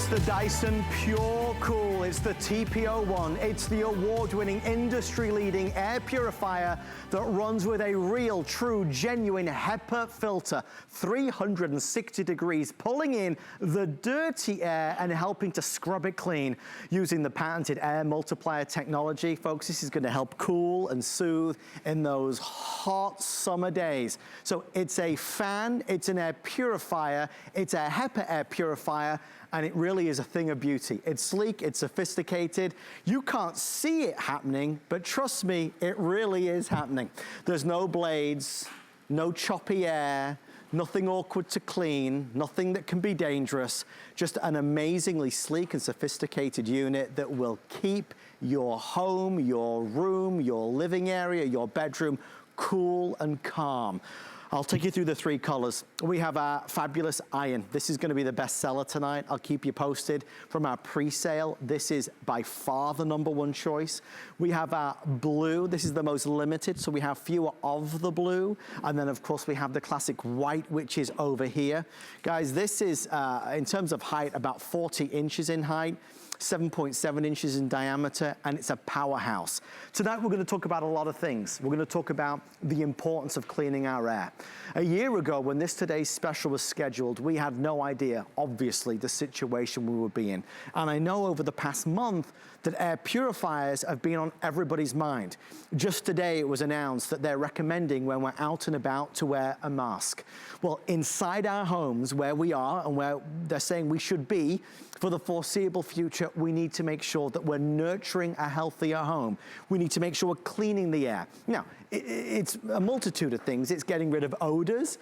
the Dyson Pure Cool. It's the TP01. It's the award-winning, industry-leading air purifier that runs with a real, true, genuine HEPA filter. 360 degrees, pulling in the dirty air and helping to scrub it clean. Using the patented air multiplier technology, folks, this is going to help cool and soothe in those hot summer days. So it's a fan, it's an air purifier, it's a HEPA air purifier, and it really is a thing of beauty. It's sleek, it's sophisticated. You can't see it happening, but trust me, it really is happening. There's no blades, no choppy air, nothing awkward to clean, nothing that can be dangerous, just an amazingly sleek and sophisticated unit that will keep your home, your room, your living area, your bedroom cool and calm. I'll take you through the three colors. We have our fabulous iron. This is gonna be the best seller tonight. I'll keep you posted. From our pre-sale, this is by far the #1 choice. We have our blue. This is the most limited, so we have fewer of the blue. And then of course we have the classic white, which is over here. Guys, this is, in terms of height, about 40 inches in height. 7.7 inches in diameter, and it's a powerhouse. Tonight we're going to talk about a lot of things. We're going to talk about the importance of cleaning our air. A year ago, when this Today's Special was scheduled, we had no idea, obviously, the situation we would be in. And I know over the past month that air purifiers have been on everybody's mind. Just today it was announced that they're recommending when we're out and about to wear a mask. Well, inside our homes where we are and where they're saying we should be for the foreseeable future, we need to make sure that we're nurturing a healthier home. We need to make sure we're cleaning the air. Now, it's a multitude of things. It's getting rid of odors.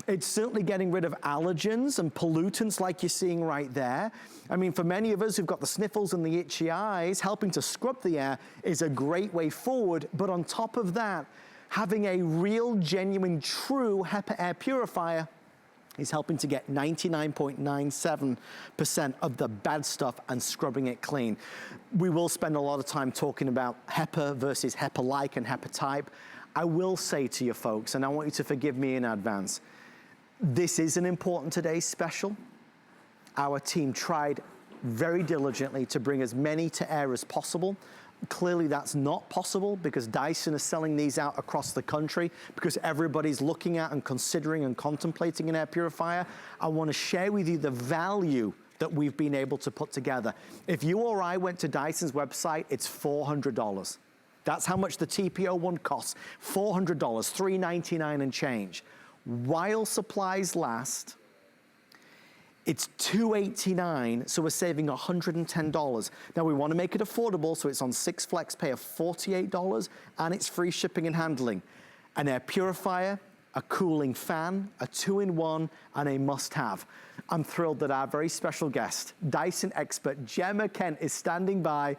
It's certainly getting rid of allergens and pollutants like you're seeing right there. I mean, for many of us who've got the sniffles and the itchy eyes, helping to scrub the air is a great way forward. But on top of that, having a real, genuine, true HEPA air purifier is helping to get 99.97% of the bad stuff and scrubbing it clean. We will spend a lot of time talking about HEPA versus HEPA-like and HEPA-type. I will say to you folks, and I want you to forgive me in advance, this is an important Today's Special. Our team tried very diligently to bring as many to air as possible. Clearly that's not possible because Dyson is selling these out across the country because everybody's looking at and considering and contemplating an air purifier. I want to share with you the value that we've been able to put together. If you or I went to Dyson's website, it's $400. That's how much the TP01 costs, $400, $399 and change. While supplies last, it's $289, so we're saving $110. Now we want to make it affordable, so it's on 6 flex pay of $48, and it's free shipping and handling. An air purifier, a cooling fan, a 2-in-1, and a must-have. I'm thrilled that our very special guest, Dyson expert Gemma Kent, is standing by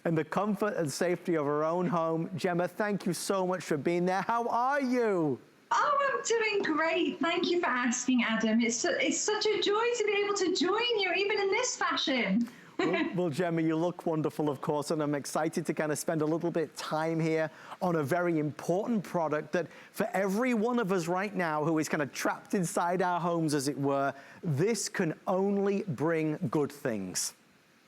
in the comfort and safety of her own home. Gemma, thank you so much for being there. How are you? Oh, I'm doing great. Thank you for asking, Adam. It's such a joy to be able to join you, even in this fashion. Well, Gemma, you look wonderful, of course, and I'm excited to kind of spend a little bit of time here on a very important product that for every one of us right now who is kind of trapped inside our homes, as it were, this can only bring good things.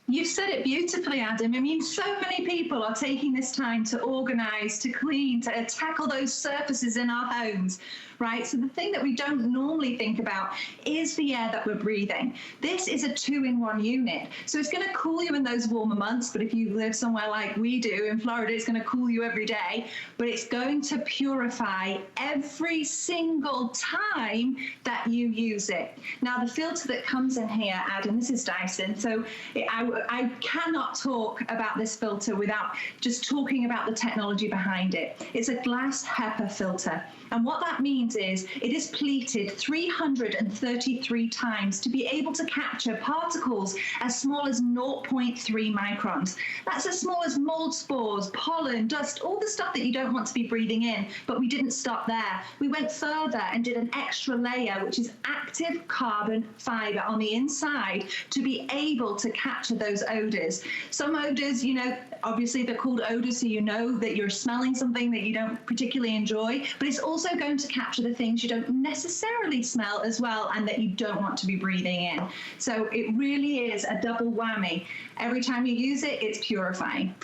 You've said it beautifully, Adam. I mean, so many people are taking this time to organize, to clean, to tackle those surfaces in our homes, right? So the thing that we don't normally think about is the air that we're breathing. This is a 2-in-1 unit. So it's going to cool you in those warmer months, but if you live somewhere like we do in Florida, it's going to cool you every day, but it's going to purify every single time that you use it. Now, the filter that comes in here, Adam, this is Dyson, so I cannot talk about this filter without just talking about the technology behind it. It's a glass HEPA filter. And what that means is it is pleated 333 times to be able to capture particles as small as 0.3 microns. That's as small as mold spores, pollen, dust, all the stuff that you don't want to be breathing in. But we didn't stop there. We went further and did an extra layer, which is active carbon fiber on the inside to be able to capture those those odors. Some odors, you know, obviously they're called odors, so you know that you're smelling something that you don't particularly enjoy, but it's also going to capture the things you don't necessarily smell as well and that you don't want to be breathing in. So it really is a double whammy. Every time you use it, it's purifying.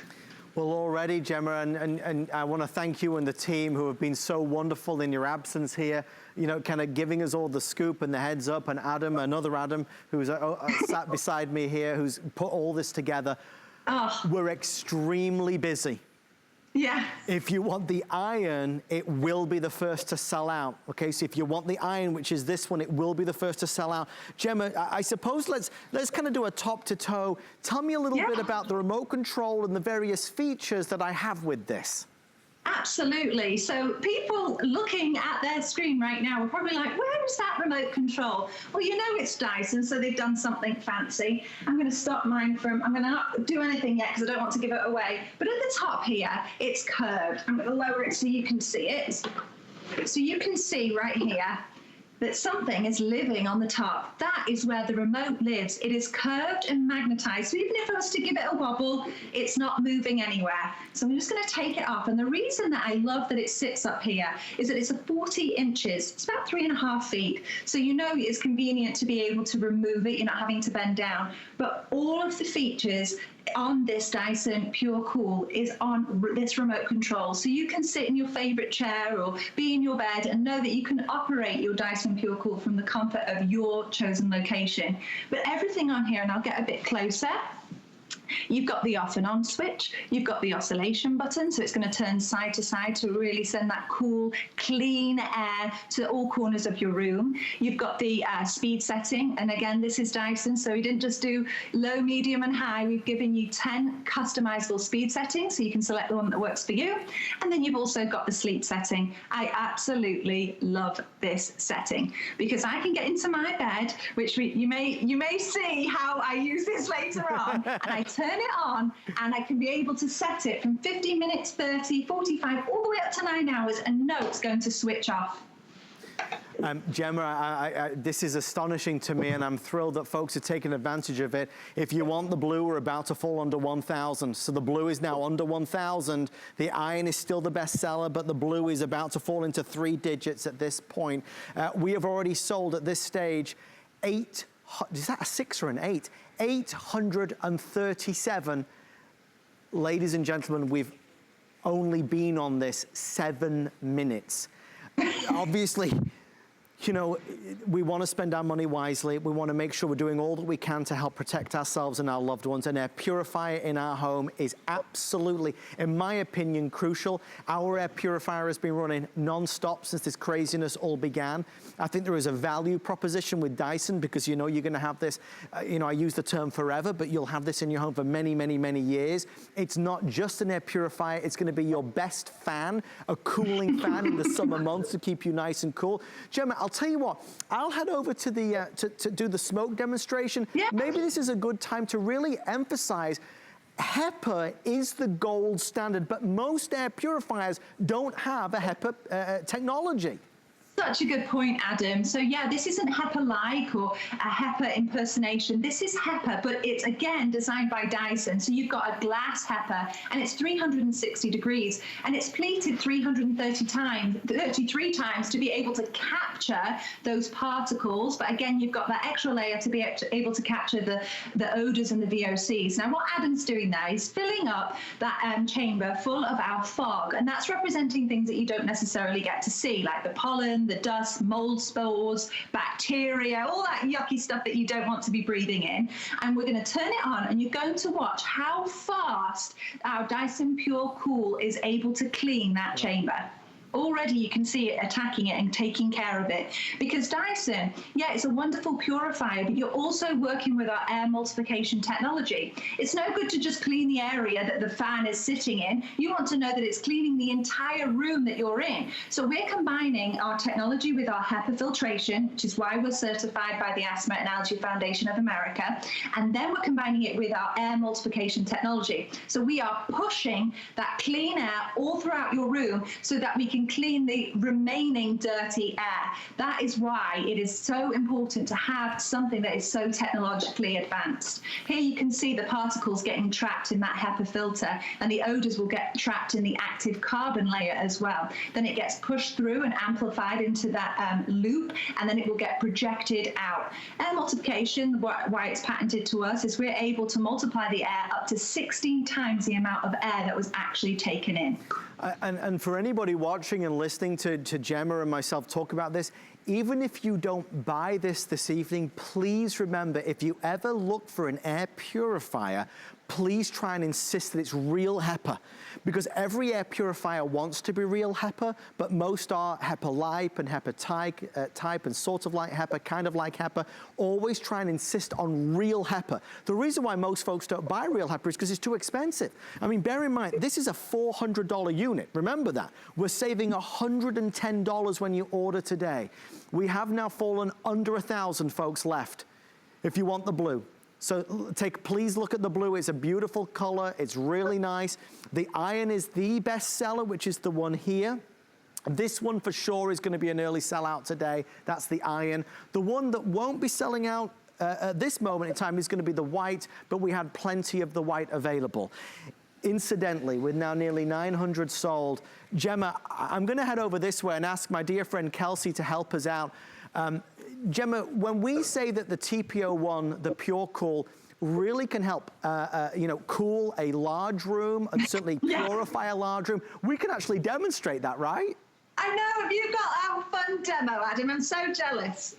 Well, already, Gemma, and I want to thank you and the team who have been so wonderful in your absence here, you know, kind of giving us all the scoop and the heads up, and Adam, another Adam, who's sat beside me here, who's put all this together. Oh. We're extremely busy. Yeah. If you want the iron, it will be the first to sell out. Okay, so if you want the iron, which is this one, it will be the first to sell out. Gemma, I suppose let's kind of do a top to toe. Tell me a little bit about the remote control and the various features that I have with this. Absolutely. So people looking at their screen right now are probably like, where is that remote control? Well, you know it's Dyson, so they've done something fancy. I'm going to stop mine from, I'm going to not do anything yet because I don't want to give it away. But at the top here, it's curved. I'm going to lower it so you can see it. So you can see right here that something is living on the top. That is where the remote lives. It is curved and magnetized. So even if I was to give it a wobble, it's not moving anywhere. So I'm just gonna take it off. And the reason that I love that it sits up here is that it's a 40 inches. It's about 3.5 feet. So you know it's convenient to be able to remove it. You're not having to bend down. But all of the features on this Dyson Pure Cool is on this remote control. So you can sit in your favorite chair or be in your bed and know that you can operate your Dyson Pure Cool from the comfort of your chosen location. But everything on here, and I'll get a bit closer, you've got the off and on switch, you've got the oscillation button, so it's going to turn side to side to really send that cool, clean air to all corners of your room. You've got the speed setting, and again, this is Dyson, so we didn't just do low, medium, and high. We've given you 10 customizable speed settings, so you can select the one that works for you. And then you've also got the sleep setting. I absolutely love this setting because I can get into my bed, which you may see how I use this later on, and I turn it on and I can be able to set it from 50 minutes, 30, 45, all the way up to 9 hours and know it's going to switch off. Gemma, this is astonishing to me, and I'm thrilled that folks are taking advantage of it. If you want the blue, we're about to fall under 1,000. So the blue is now under 1,000. The iron is still the best seller, but the blue is about to fall into 3 digits at this point. We have already sold at this stage is that a 6 or an 8? 837. Ladies and gentlemen, we've only been on this 7 minutes. Obviously, you know, we want to spend our money wisely. We want to make sure we're doing all that we can to help protect ourselves and our loved ones. An air purifier in our home is absolutely, in my opinion, crucial. Our air purifier has been running non-stop since this craziness all began. I think there is a value proposition with Dyson because you know you're going to have this, you know, I use the term forever, but you'll have this in your home for many, many, many years. It's not just an air purifier. It's going to be your best fan, a cooling fan in the summer months to keep you nice and cool. Gemma, I'll tell you what, I'll head over to the to do the smoke demonstration. Yeah. Maybe this is a good time to really emphasize HEPA is the gold standard, but most air purifiers don't have a HEPA technology. Such a good point, Adam. So yeah, this isn't HEPA-like or a HEPA impersonation. This is HEPA, but it's again designed by Dyson. So you've got a glass HEPA and it's 360 degrees and it's pleated 33 times to be able to capture those particles. But again, you've got that extra layer to be able to capture the odors and the VOCs. Now what Adam's doing there is filling up that chamber full of our fog, and that's representing things that you don't necessarily get to see, like the pollen, the dust, mold spores, bacteria, all that yucky stuff that you don't want to be breathing in. And we're going to turn it on and you're going to watch how fast our Dyson Pure Cool is able to clean that chamber. Already you can see it attacking it and taking care of it. Because Dyson, yeah, it's a wonderful purifier, but you're also working with our air multiplication technology. It's no good to just clean the area that the fan is sitting in. You want to know that it's cleaning the entire room that you're in. So we're combining our technology with our HEPA filtration, which is why we're certified by the Asthma and Allergy Foundation of America. And then we're combining it with our air multiplication technology. So we are pushing that clean air all throughout your room so that we can can clean the remaining dirty air. That is why it is so important to have something that is so technologically advanced. Here you can see the particles getting trapped in that HEPA filter, and the odors will get trapped in the active carbon layer as well. Then it gets pushed through and amplified into that loop, and then it will get projected out. Air multiplication, why it's patented to us, is we're able to multiply the air up to 16 times the amount of air that was actually taken in. And for anybody watching and listening to Gemma and myself talk about this, even if you don't buy this evening, please remember, if you ever look for an air purifier, please try and insist that it's real HEPA, because every air purifier wants to be real HEPA, but most are HEPA Light and HEPA type and sort of like HEPA, kind of like HEPA. Always try and insist on real HEPA. The reason why most folks don't buy real HEPA is because it's too expensive. I mean, bear in mind, this is a $400 unit. Remember that. We're saving $110 when you order today. We have now fallen under 1,000 folks left if you want the blue. So please look at the blue. It's a beautiful color. It's really nice. The iron is the best seller, which is the one here. This one for sure is going to be an early sellout today. That's the iron. The one that won't be selling out at this moment in time is going to be the white, but we had plenty of the white available. Incidentally, with now nearly 900 sold, Gemma, I'm going to head over this way and ask my dear friend Kelsey to help us out. Gemma, when we say that the TPO1, the Pure Cool, really can help, cool a large room and certainly purify a large room, we can actually demonstrate that, right? I know, have you got our fun demo, Adam? I'm so jealous.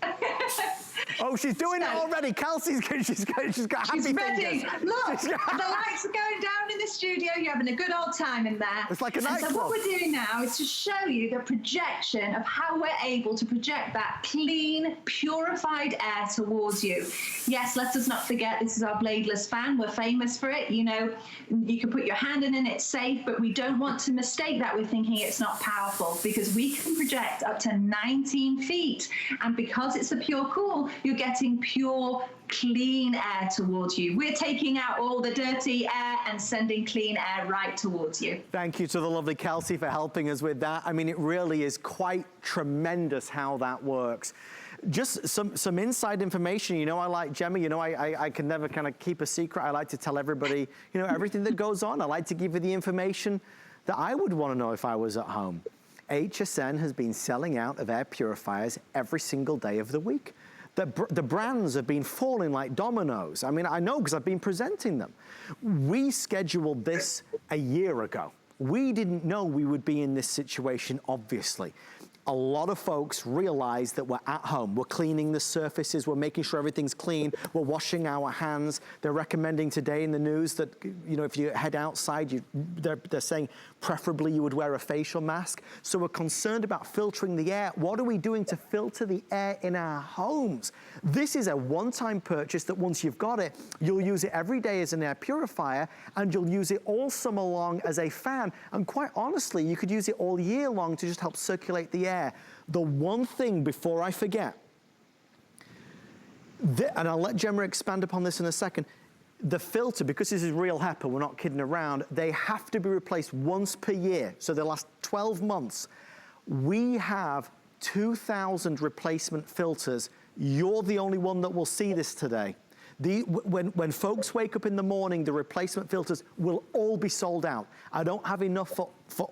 Oh, she's doing it already. Kelsey's she's got happy ready. fingers. Look, the lights are going down in the studio. You're having a good old time in there. It's like a nightclub. So what we're doing now is to show you the projection of how we're able to project that clean, purified air towards you. Yes, let us not forget, this is our Bladeless Fan. We're famous for it. You know, you can put your hand in and it's safe, but we don't want to mistake that with thinking it's not powerful, because we can project up to 19 feet. And because it's a Pure Cool, you're getting pure, clean air towards you. We're taking out all the dirty air and sending clean air right towards you. Thank you to the lovely Kelsey for helping us with that. I mean, it really is quite tremendous how that works. Just some inside information. You know, I like, Gemma, you know, I can never kind of keep a secret. I like to tell everybody, you know, everything that goes on. I like to give you the information that I would want to know if I was at home. HSN has been selling out of air purifiers every single day of the week. The brands have been falling like dominoes. I mean, I know because I've been presenting them. We scheduled this a year ago. We didn't know we would be in this situation, obviously. A lot of folks realize that we're at home. We're cleaning the surfaces. We're making sure everything's clean. We're washing our hands. They're recommending today in the news that, you know, if you head outside, they're saying preferably you would wear a facial mask. So we're concerned about filtering the air. What are we doing to filter the air in our homes? This is a one-time purchase that once you've got it, you'll use it every day as an air purifier, and you'll use it all summer long as a fan. And quite honestly, you could use it all year long to just help circulate the air. The one thing before I forget, and I'll let Gemma expand upon this in a second, the filter, because this is real HEPA, we're not kidding around, they have to be replaced once per year, so they last 12 months. We have 2,000 replacement filters. You're the only one that will see this today. When folks wake up in the morning, the replacement filters will all be sold out. I don't have enough for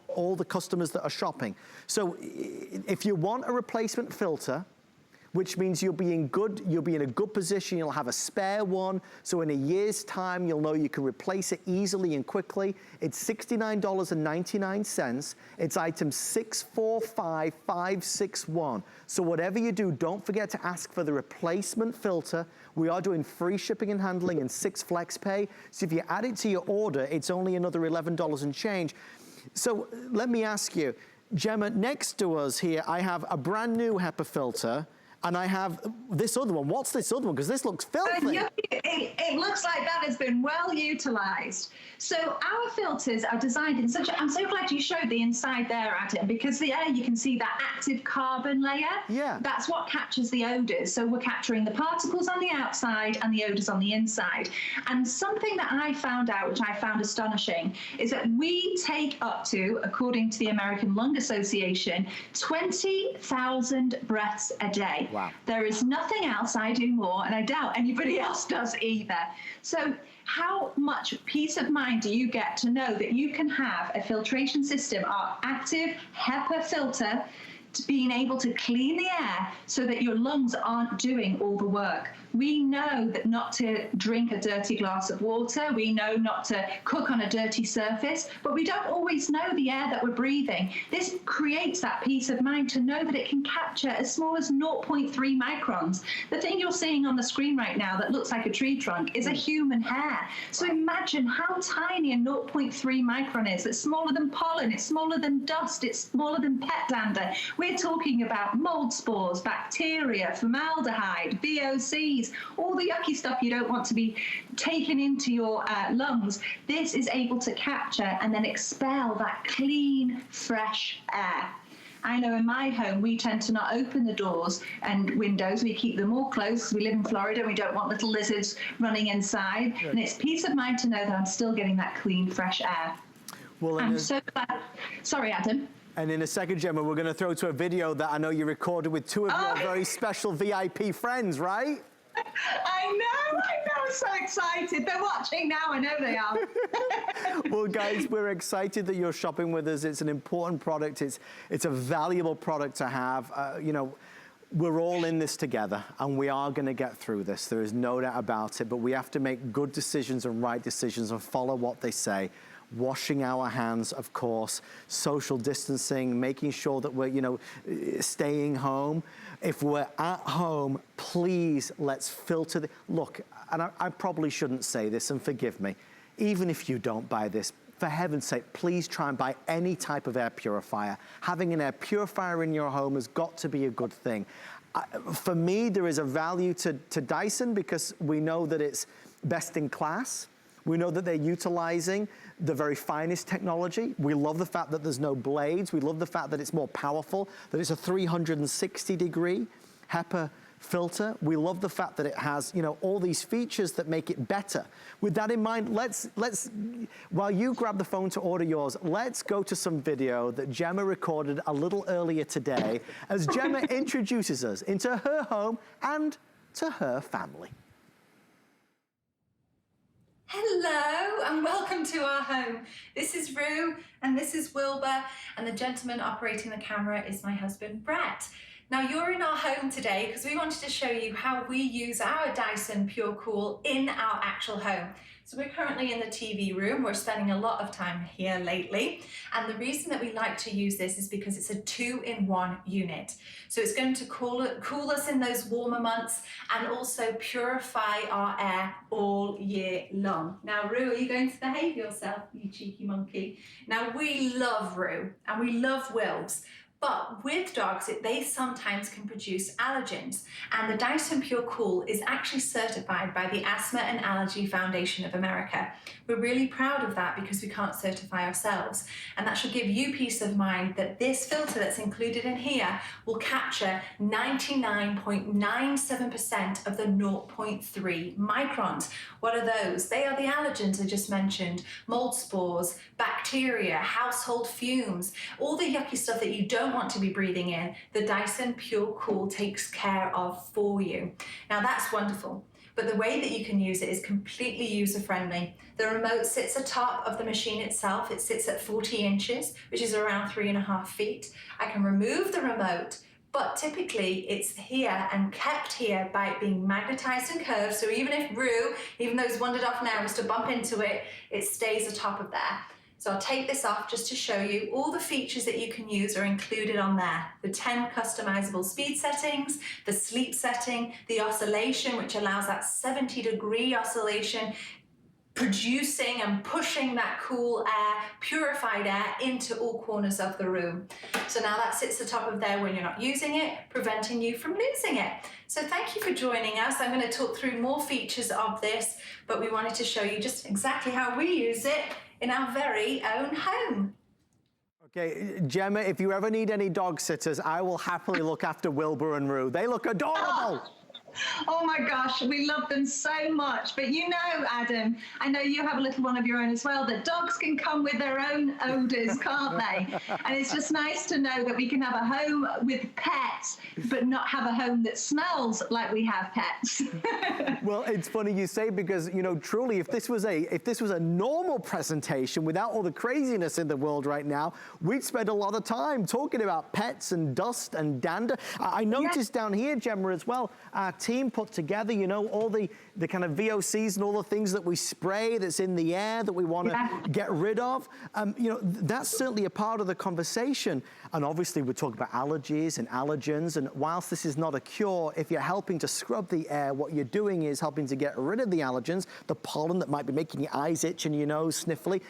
all the customers that are shopping. So if you want a replacement filter, which means you'll be in a good position, you'll have a spare one, so in a year's time, you'll know you can replace it easily and quickly. It's $69.99. It's item 645561. So whatever you do, don't forget to ask for the replacement filter. We are doing free shipping and handling and 6 flex pay. So if you add it to your order, it's only another $11 and change. So let me ask you, Gemma, next to us here, I have a brand new HEPA filter. And I have this other one. What's this other one? Because this looks filthy. It looks like that has been well utilized. So our filters are designed in such a, I'm so glad you showed the inside there, Adam, because there you can see that active carbon layer. Yeah. That's what captures the odors. So we're capturing the particles on the outside and the odors on the inside. And something that I found out, which I found astonishing, is that we take up to, according to the American Lung Association, 20,000 breaths a day. Wow. There is nothing else I do more, and I doubt anybody else does either. So how much peace of mind do you get to know that you can have a filtration system, our active HEPA filter, to being able to clean the air so that your lungs aren't doing all the work? We know that not to drink a dirty glass of water, we know not to cook on a dirty surface, but we don't always know the air that we're breathing. This creates that peace of mind to know that it can capture as small as 0.3 microns. The thing you're seeing on the screen right now that looks like a tree trunk is a human hair. So imagine how tiny a 0.3 micron is. It's smaller than pollen, it's smaller than dust, it's smaller than pet dander. We're talking about mold spores, bacteria, formaldehyde, VOCs, all the yucky stuff you don't want to be taken into your lungs. This is able to capture and then expel that clean, fresh air. I know in my home, we tend to not open the doors and windows. We keep them all closed because we live in Florida and we don't want little lizards running inside. Right. And it's peace of mind to know that I'm still getting that clean, fresh air. Well, I'm so glad. Sorry, Adam. And in a second, Gemma, we're going to throw to a video that I know you recorded with two of your very special VIP friends, right? I know, I'm so excited. They're watching now, I know they are. Well, guys, we're excited that you're shopping with us. It's an important product. It's a valuable product to have. You know, we're all in this together, and we are going to get through this. There is no doubt about it, but we have to make good decisions and right decisions and follow what they say. Washing our hands, of course, social distancing, making sure that we're, you know, staying home. If we're at home, please, let's filter the, look, and I probably shouldn't say this, and forgive me, even if you don't buy this, for heaven's sake, please try and buy any type of air purifier. Having an air purifier in your home has got to be a good thing. For me, there is a value to Dyson because we know that it's best in class. We know that they're utilizing the very finest technology. We love the fact that there's no blades. We love the fact that it's more powerful, that it's a 360-degree HEPA filter. We love the fact that it has, you know, all these features that make it better. With that in mind, let's while you grab the phone to order yours, let's go to some video that Gemma recorded a little earlier today as Gemma introduces us into her home and to her family. Hello and welcome to our home. This is Rue and this is Wilbur, and the gentleman operating the camera is my husband Brett. Now you're in our home today because we wanted to show you how we use our Dyson Pure Cool in our actual home. So we're currently in the TV room. We're spending a lot of time here lately. And the reason that we like to use this is because it's a 2-in-1 unit. So it's going to cool us in those warmer months and also purify our air all year long. Now, Rue, are you going to behave yourself, you cheeky monkey? Now, we love Rue and we love Wilbs. But with dogs, they sometimes can produce allergens, and the Dyson Pure Cool is actually certified by the Asthma and Allergy Foundation of America. We're really proud of that because we can't certify ourselves, and that should give you peace of mind that this filter that's included in here will capture 99.97% of the 0.3 microns. What are those? They are the allergens I just mentioned, mold spores, bacteria, household fumes, all the yucky stuff that you don't want to be breathing in. The Dyson Pure Cool takes care of for you. Now that's wonderful, but the way that you can use it is completely user-friendly. The remote sits atop of the machine itself. It sits at 40 inches, which is around 3.5 feet. I can remove the remote, but typically it's here and kept here by it being magnetized and curved. So even if Rue, even though it's wandered off now, was to bump into it, it stays atop of there. So I'll take this off just to show you all the features that you can use are included on there. The 10 customizable speed settings, the sleep setting, the oscillation, which allows that 70-degree oscillation. producing and pushing that cool air, purified air into all corners of the room. So now that sits atop of there when you're not using it, preventing you from losing it. So thank you for joining us. I'm going to talk through more features of this, but we wanted to show you just exactly how we use it in our very own home. Okay, Gemma, if you ever need any dog sitters, I will happily look after Wilbur and Rue. They look adorable. Oh my gosh, we love them so much. But you know, Adam, I know you have a little one of your own as well, that dogs can come with their own odors, can't they? And it's just nice to know that we can have a home with pets, but not have a home that smells like we have pets. Well, it's funny you say, because, you know, truly, if this was a normal presentation without all the craziness in the world right now, we'd spend a lot of time talking about pets and dust and dander. I noticed down here, Gemma, as well, our team put together, you know, all the kind of VOCs and all the things that we spray that's in the air that we want to get rid of. You know, that's certainly a part of the conversation. And obviously we're talking about allergies and allergens. And whilst this is not a cure, if you're helping to scrub the air, what you're doing is helping to get rid of the allergens, the pollen that might be making your eyes itch and your nose sniffly.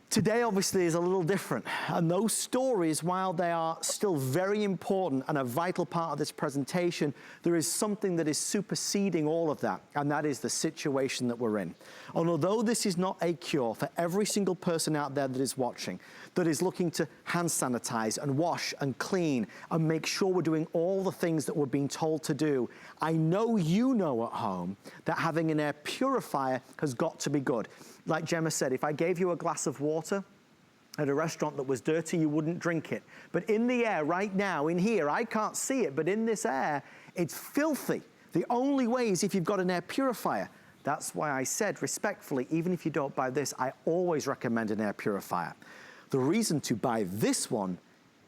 Today, obviously, is a little different. And those stories, while they are still very important and a vital part of this presentation, there is something that is superseding all of that, and that is the situation that we're in. And although this is not a cure, for every single person out there that is watching, that is looking to hand sanitize and wash and clean and make sure we're doing all the things that we're being told to do, I know you know at home that having an air purifier has got to be good. Like Gemma said, if I gave you a glass of water at a restaurant that was dirty, you wouldn't drink it. But in the air right now, in here, I can't see it, but in this air, it's filthy. The only way is if you've got an air purifier. That's why I said, respectfully, even if you don't buy this, I always recommend an air purifier. The reason to buy this one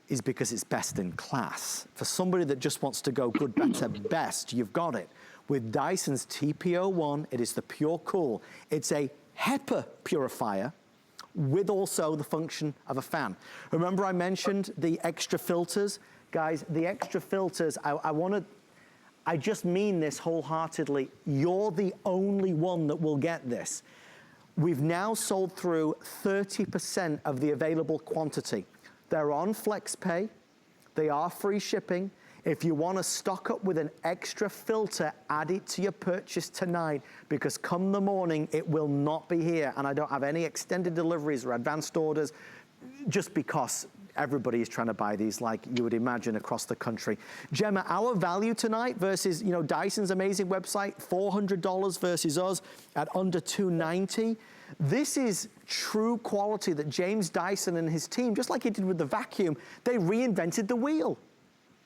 is because it's best in class. For somebody that just wants to go good, better, best, you've got it. With Dyson's TP01, it is the Pure Cool. It's a Hepa purifier with also the function of a fan. Remember I mentioned the extra filters? Guys, the extra filters, I just mean this wholeheartedly. You're the only one that will get this. We've now sold through 30% of the available quantity. They're on FlexPay. They are free shipping. If you want to stock up with an extra filter, add it to your purchase tonight, because come the morning, it will not be here. And I don't have any extended deliveries or advanced orders, just because everybody is trying to buy these, like you would imagine, across the country. Gemma, our value tonight versus, you know, Dyson's amazing website, $400 versus us at under $290. This is true quality that James Dyson and his team, just like he did with the vacuum, they reinvented the wheel.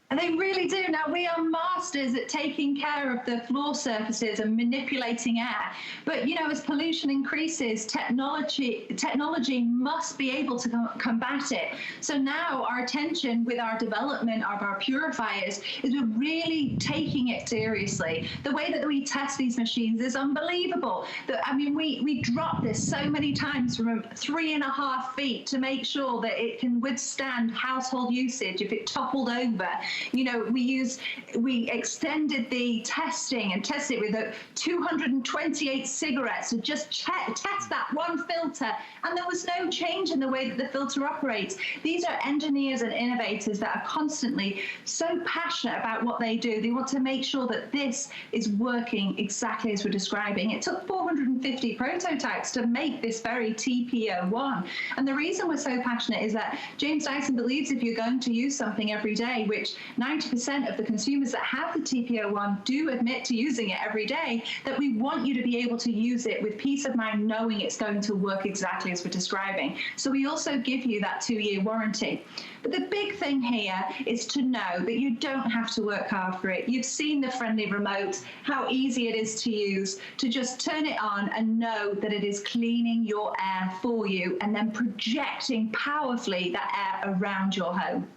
And they really do. Now, we are masters at taking care of the floor surfaces and manipulating air. But, you know, as pollution increases, technology must be able to combat it. So now our attention with our development of our purifiers is we're really taking it seriously. The way that we test these machines is unbelievable. I mean, we drop this so many times from 3.5 feet to make sure that it can withstand household usage if it toppled over. You know, we extended the testing and tested it with 228 cigarettes to just test that one filter, and there was no change in the way that the filter operates. These are engineers and innovators that are constantly so passionate about what they do. They want to make sure that this is working exactly as we're describing. It took 450 prototypes to make this very TP01. And the reason we're so passionate is that James Dyson believes if you're going to use something every day, which 90% of the consumers that have the TP01 do admit to using it every day, that we want you to be able to use it with peace of mind, knowing it's going to work exactly as we're describing. So we also give you that 2-year warranty. But the big thing here is to know that you don't have to work hard for it. You've seen the friendly remote, how easy it is to use, to just turn it on and know that it is cleaning your air for you and then projecting powerfully that air around your home.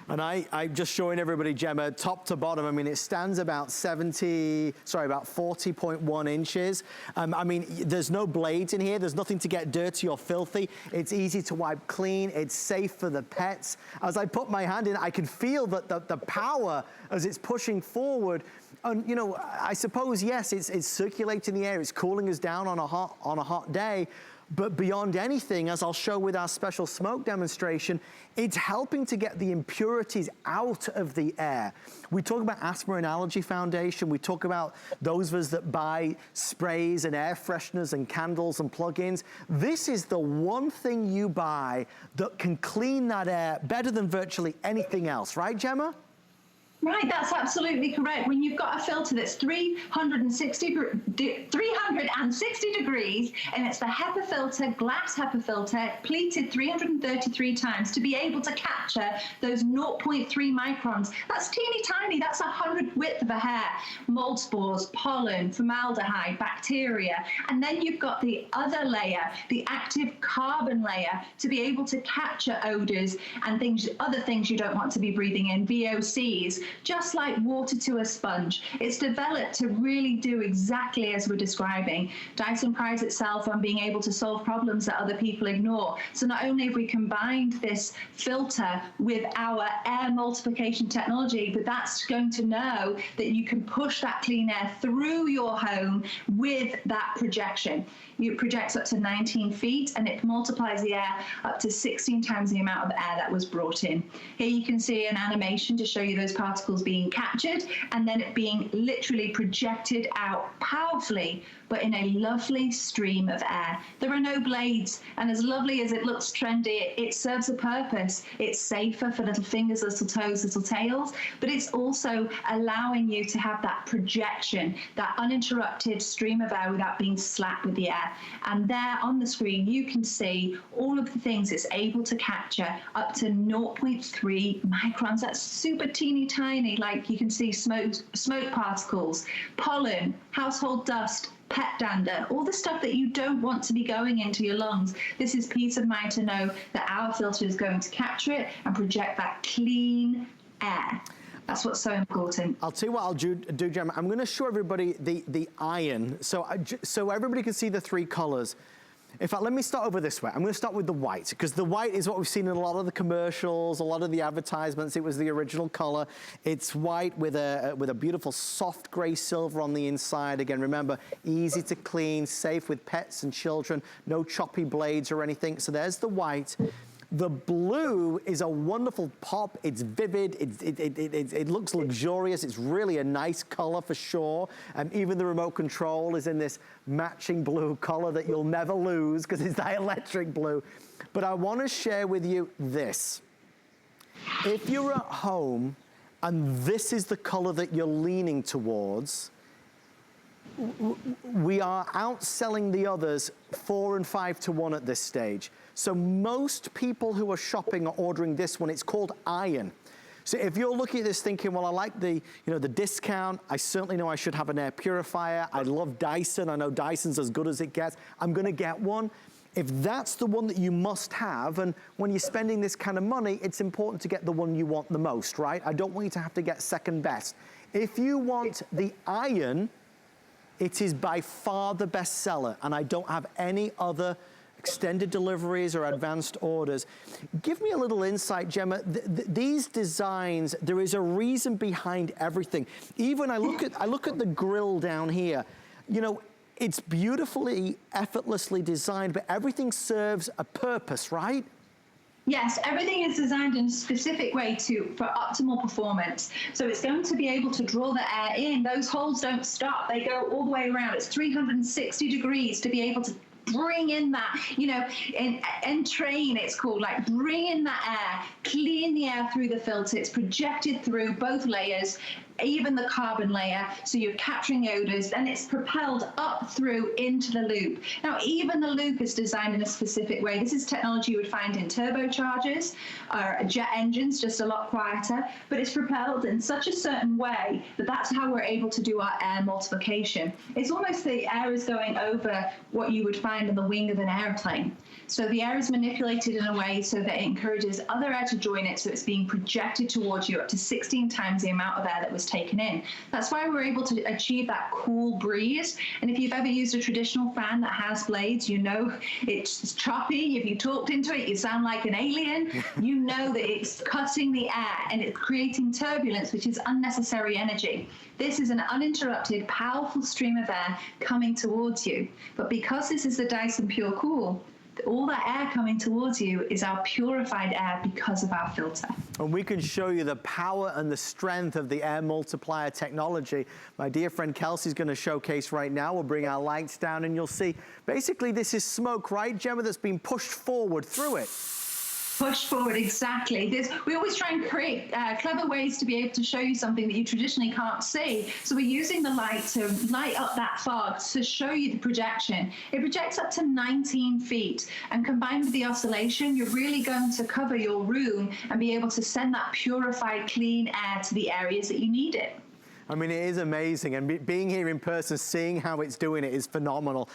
And I'm just showing everybody, Gemma, top to bottom. I mean, it stands about 40.1 inches. I mean, there's no blades in here. There's nothing to get dirty or filthy. It's easy to wipe clean. It's safe for the pets. As I put my hand in, I can feel that the power as it's pushing forward. And, you know, I suppose, yes, it's circulating the air. It's cooling us down on a hot day. But beyond anything, as I'll show with our special smoke demonstration, it's helping to get the impurities out of the air. We talk about Asthma and Allergy Foundation. We talk about those of us that buy sprays and air fresheners and candles and plug-ins. This is the one thing you buy that can clean that air better than virtually anything else. Right, Gemma? Right, that's absolutely correct. When you've got a filter that's 360 degrees, and it's the Hepa filter, glass Hepa filter, pleated 333 times to be able to capture those 0.3 microns. That's teeny tiny. That's 100th width of a hair. Mold spores, pollen, formaldehyde, bacteria. And then you've got the other layer, the active carbon layer, to be able to capture odors and other things you don't want to be breathing in, VOCs. Just like water to a sponge. It's developed to really do exactly as we're describing. Dyson prides itself on being able to solve problems that other people ignore. So not only have we combined this filter with our air multiplication technology, but that's going to know that you can push that clean air through your home with that projection. It projects up to 19 feet and it multiplies the air up to 16 times the amount of air that was brought in. Here you can see an animation to show you those particles being captured and then it being literally projected out powerfully, but in a lovely stream of air. There are no blades, and as lovely as it looks trendy, it serves a purpose. It's safer for little fingers, little toes, little tails, but it's also allowing you to have that projection, that uninterrupted stream of air without being slapped with the air. And there on the screen, you can see all of the things it's able to capture up to 0.3 microns. That's super teeny tiny, like you can see smoke particles, pollen, household dust, pet dander, all the stuff that you don't want to be going into your lungs. This is peace of mind to know that our filter is going to capture it and project that clean air. That's what's so important. I'll tell you what I'll do, Gemma. I'm going to show everybody the iron, so everybody can see the three colors. In fact, let me start over this way. I'm going to start with the white, because the white is what we've seen in a lot of the commercials, a lot of the advertisements. It was the original color. It's white with a beautiful soft gray silver on the inside. Again, remember, easy to clean, safe with pets and children, no choppy blades or anything. So there's the white. The blue is a wonderful pop. It's vivid. It looks luxurious. It's really a nice color for sure. Even the remote control is in this matching blue color that you'll never lose because it's that electric blue. But I want to share with you this. If you're at home and this is the color that you're leaning towards, we are outselling the others 4 and 5 to 1 at this stage. So most people who are shopping are ordering this one. It's called Iron. So if you're looking at this thinking, well, I like the discount. I certainly know I should have an air purifier. I love Dyson. I know Dyson's as good as it gets. I'm going to get one. If that's the one that you must have, and when you're spending this kind of money, it's important to get the one you want the most, right? I don't want you to have to get second best. If you want the Iron, it is by far the best seller, and I don't have any other extended deliveries or advanced orders. Give me a little insight, Gemma. These designs, there is a reason behind everything. Even I look at the grill down here. You know, it's beautifully, effortlessly designed, but everything serves a purpose, right? Yes, everything is designed in a specific way for optimal performance. So it's going to be able to draw the air in. Those holes don't stop. They go all the way around. It's 360 degrees to be able to bring in that, entrain, it's called, like bring in that air, clean the air through the filter. It's projected through both layers, even the carbon layer, so you're capturing odors, and it's propelled up through into the loop. Now, even the loop is designed in a specific way. This is technology you would find in turbochargers or jet engines, just a lot quieter, but it's propelled in such a certain way that that's how we're able to do our air multiplication. It's almost the air is going over what you would find in the wing of an airplane. So the air is manipulated in a way so that it encourages other air to join it, so it's being projected towards you up to 16 times the amount of air that was taken in. That's why we're able to achieve that cool breeze. And if you've ever used a traditional fan that has blades, you know it's choppy. If you talked into it, you sound like an alien. You know that it's cutting the air and it's creating turbulence, which is unnecessary energy. This is an uninterrupted, powerful stream of air coming towards you. But because this is the Dyson Pure Cool, all that air coming towards you is our purified air because of our filter. And we can show you the power and the strength of the air multiplier technology. My dear friend Kelsey's going to showcase right now. We'll bring our lights down and you'll see, basically this is smoke, right, Gemma, that's been pushed forward through it. Push forward, exactly. We always try and create clever ways to be able to show you something that you traditionally can't see. So we're using the light to light up that fog to show you the projection. It projects up to 19 feet, and combined with the oscillation, you're really going to cover your room and be able to send that purified, clean air to the areas that you need it. I mean, it is amazing, and being here in person, seeing how it's doing it is phenomenal.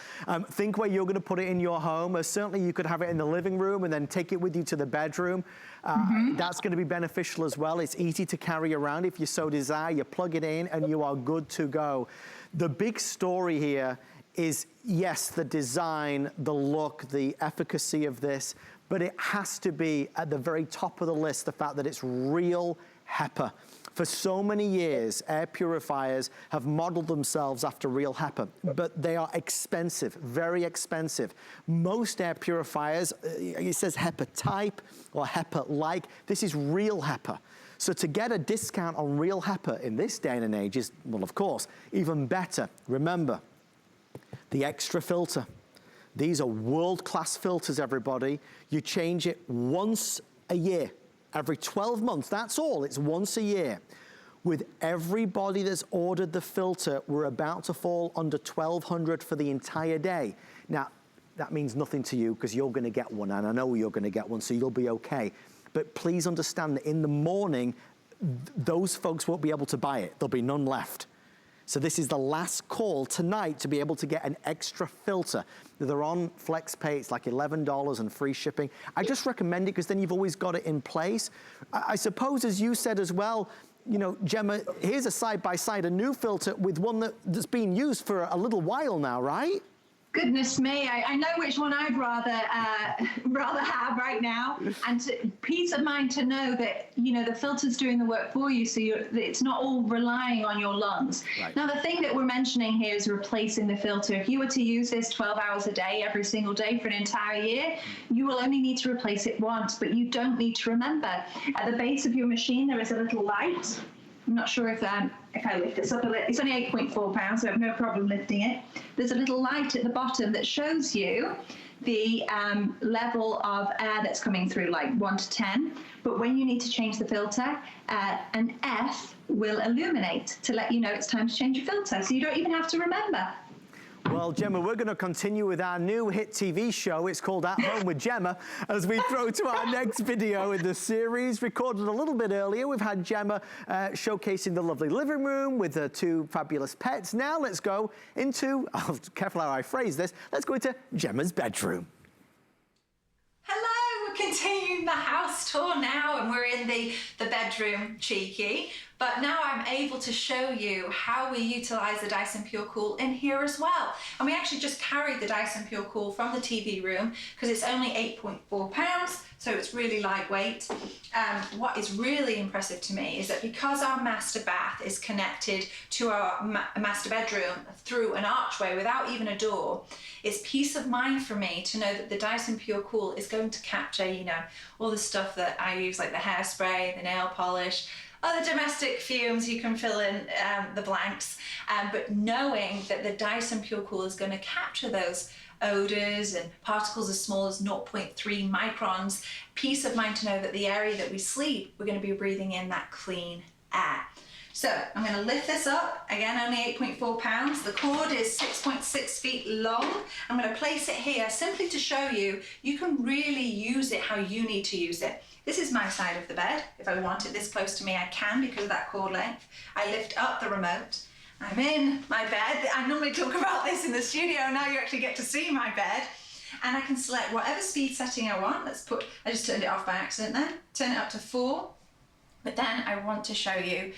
Think where you're going to put it in your home. Certainly you could have it in the living room and then take it with you to the bedroom. That's going to be beneficial as well. It's easy to carry around if you so desire. You plug it in and you are good to go. The big story here is, yes, the design, the look, the efficacy of this, but it has to be at the very top of the list, the fact that it's real HEPA. For so many years, air purifiers have modeled themselves after real HEPA, but they are expensive, very expensive. Most air purifiers, it says HEPA type or HEPA-like. This is real HEPA. So to get a discount on real HEPA in this day and age is, well, of course, even better. Remember, the extra filter. These are world-class filters, everybody. You change it once a year. Every 12 months, that's all, it's once a year. With everybody that's ordered the filter, we're about to fall under $1,200 for the entire day. Now, that means nothing to you because you're gonna get one, and I know you're gonna get one, so you'll be okay. But please understand that in the morning, those folks won't be able to buy it. There'll be none left. So this is the last call tonight to be able to get an extra filter. They're on FlexPay, it's like $11 and free shipping. I just recommend it because then you've always got it in place. I suppose, as you said as well, you know, Gemma, here's a side-by-side, a new filter with one that's been used for a little while now, right? Goodness me, I know which one I'd rather have right now, and peace of mind to know that, you know, the filter's doing the work for you, so it's not all relying on your lungs. Right. Now, the thing that we're mentioning here is replacing the filter. If you were to use this 12 hours a day, every single day for an entire year, you will only need to replace it once, but you don't need to remember. At the base of your machine, there is a little light. I'm not sure if I lift this up a little. It's only 8.4 pounds, so I have no problem lifting it. There's a little light at the bottom that shows you the level of air that's coming through, like 1 to 10. But when you need to change the filter, an F will illuminate to let you know it's time to change your filter, so you don't even have to remember. Well, Gemma, we're going to continue with our new hit TV show. It's called At Home with Gemma, as we throw to our next video in the series. Recorded a little bit earlier, we've had Gemma showcasing the lovely living room with the two fabulous pets. Now let's go into, oh, careful how I phrase this, let's go into Gemma's bedroom. Hello, we're continuing the house tour now, and we're in the bedroom, cheeky. But now I'm able to show you how we utilize the Dyson Pure Cool in here as well. And we actually just carried the Dyson Pure Cool from the TV room because it's only 8.4 pounds, so it's really lightweight. What is really impressive to me is that because our master bath is connected to our master bedroom through an archway without even a door, it's peace of mind for me to know that the Dyson Pure Cool is going to capture, you know, all the stuff that I use, like the hairspray, the nail polish, other domestic fumes, you can fill in the blanks, but knowing that the Dyson Pure Cool is going to capture those odors and particles as small as 0.3 microns, peace of mind to know that the area that we sleep, we're going to be breathing in that clean air. So I'm going to lift this up, again only 8.4 pounds, the cord is 6.6 feet long. I'm going to place it here simply to show you, you can really use it how you need to use it. This is my side of the bed. If I want it this close to me, I can because of that cord length. I lift up the remote. I'm in my bed. I normally talk about this in the studio. Now you actually get to see my bed. and I can select whatever speed setting I want. I just turned it off by accident then, turn it up to 4. But then I want to show you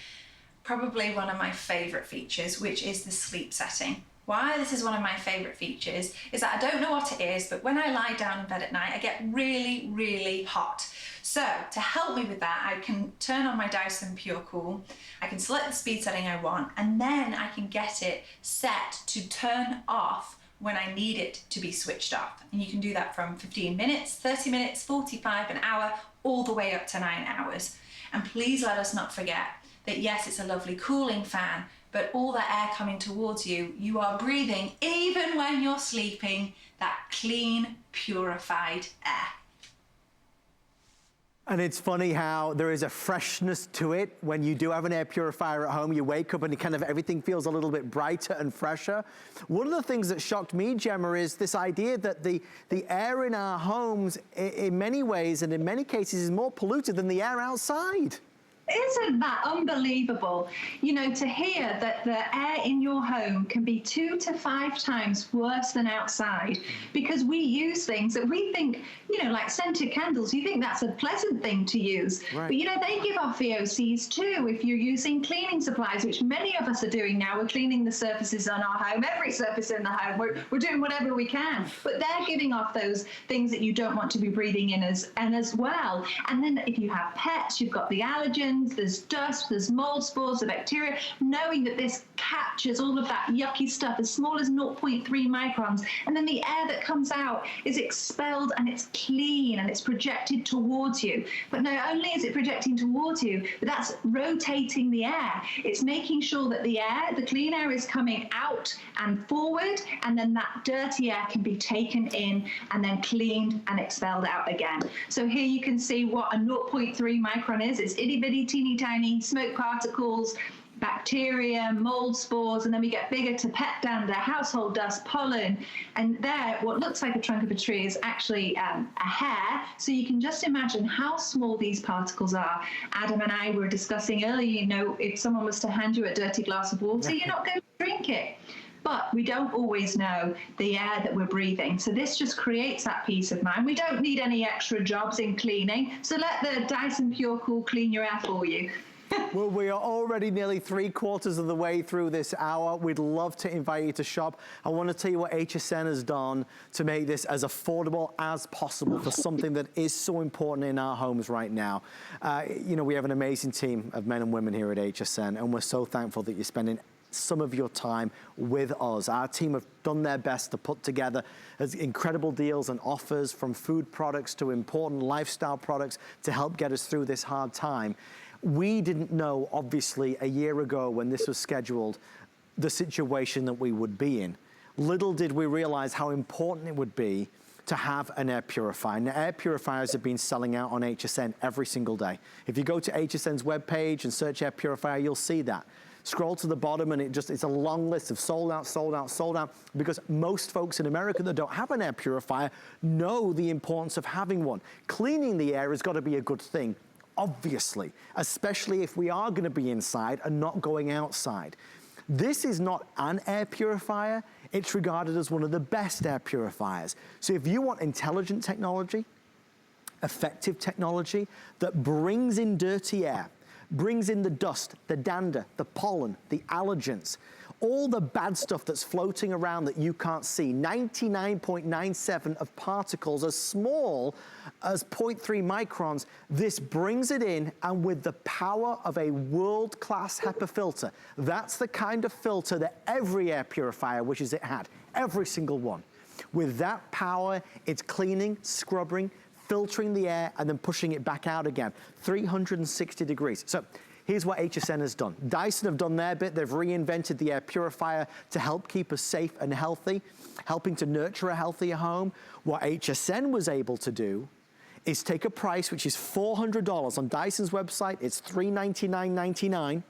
probably one of my favorite features, which is the sleep setting. Why this is one of my favorite features is that I don't know what it is, but when I lie down in bed at night, I get really, really hot. So to help me with that, I can turn on my Dyson Pure Cool, I can select the speed setting I want, and then I can get it set to turn off when I need it to be switched off. And you can do that from 15 minutes, 30 minutes, 45, an hour, all the way up to 9 hours. And please let us not forget that yes, it's a lovely cooling fan, but all that air coming towards you, you are breathing, even when you're sleeping, that clean, purified air. And it's funny how there is a freshness to it when you do have an air purifier at home. You wake up and it kind of everything feels a little bit brighter and fresher. One of the things that shocked me, Gemma, is this idea that the air in our homes, in many ways and in many cases, is more polluted than the air outside. Isn't that unbelievable? You know, to hear that the air in your home can be 2 to 5 times worse than outside because we use things that we think, you know, like scented candles, you think that's a pleasant thing to use. Right. But, you know, they give off VOCs too if you're using cleaning supplies, which many of us are doing now. We're cleaning the surfaces on our home, every surface in the home. We're doing whatever we can. But they're giving off those things that you don't want to be breathing in as well. And then if you have pets, you've got the allergens, there's dust, there's mold spores, the bacteria, knowing that this captures all of that yucky stuff as small as 0.3 microns, and then the air that comes out is expelled and it's clean and it's projected towards you. But not only is it projecting towards you, but that's rotating the air. It's making sure that the air, the clean air, is coming out and forward, and then that dirty air can be taken in and then cleaned and expelled out again. So here you can see what a 0.3 micron is. It's itty bitty teeny tiny smoke particles, bacteria, mold spores, and then we get bigger to pet dander, household dust, pollen, and there what looks like a trunk of a tree is actually a hair. So you can just imagine how small these particles are. Adam and I were discussing earlier, you know, if someone was to hand you a dirty glass of water, you're not going to drink it. But we don't always know the air that we're breathing. So this just creates that peace of mind. We don't need any extra jobs in cleaning. So let the Dyson Pure Cool clean your air for you. Well, we are already nearly 3/4 of the way through this hour. We'd love to invite you to shop. I want to tell you what HSN has done to make this as affordable as possible for something that is so important in our homes right now. You know, we have an amazing team of men and women here at HSN, and we're so thankful that you're spending some of your time with us. Our team have done their best to put together incredible deals and offers, from food products to important lifestyle products, to help get us through this hard time. We didn't know, obviously, a year ago when this was scheduled, the situation that we would be in. Little did we realize how important it would be to have an air purifier. Now, air purifiers have been selling out on HSN every single day. If you go to HSN's webpage and search air purifier, you'll see that. Scroll to the bottom and it's a long list of sold out, sold out, sold out, because most folks in America that don't have an air purifier know the importance of having one. Cleaning the air has got to be a good thing, obviously, especially if we are going to be inside and not going outside. This is not an air purifier. It's regarded as one of the best air purifiers. So if you want intelligent technology, effective technology that brings in dirty air, brings in the dust, the dander, the pollen, the allergens, all the bad stuff that's floating around that you can't see. 99.97 of particles as small as 0.3 microns. This brings it in, and with the power of a world-class HEPA filter. That's the kind of filter that every air purifier wishes it had, every single one. With that power, it's cleaning, scrubbing, filtering the air, and then pushing it back out again, 360 degrees. So here's what HSN has done. Dyson have done their bit. They've reinvented the air purifier to help keep us safe and healthy, helping to nurture a healthier home. What HSN was able to do is take a price which is $400. On Dyson's website, it's $399.99.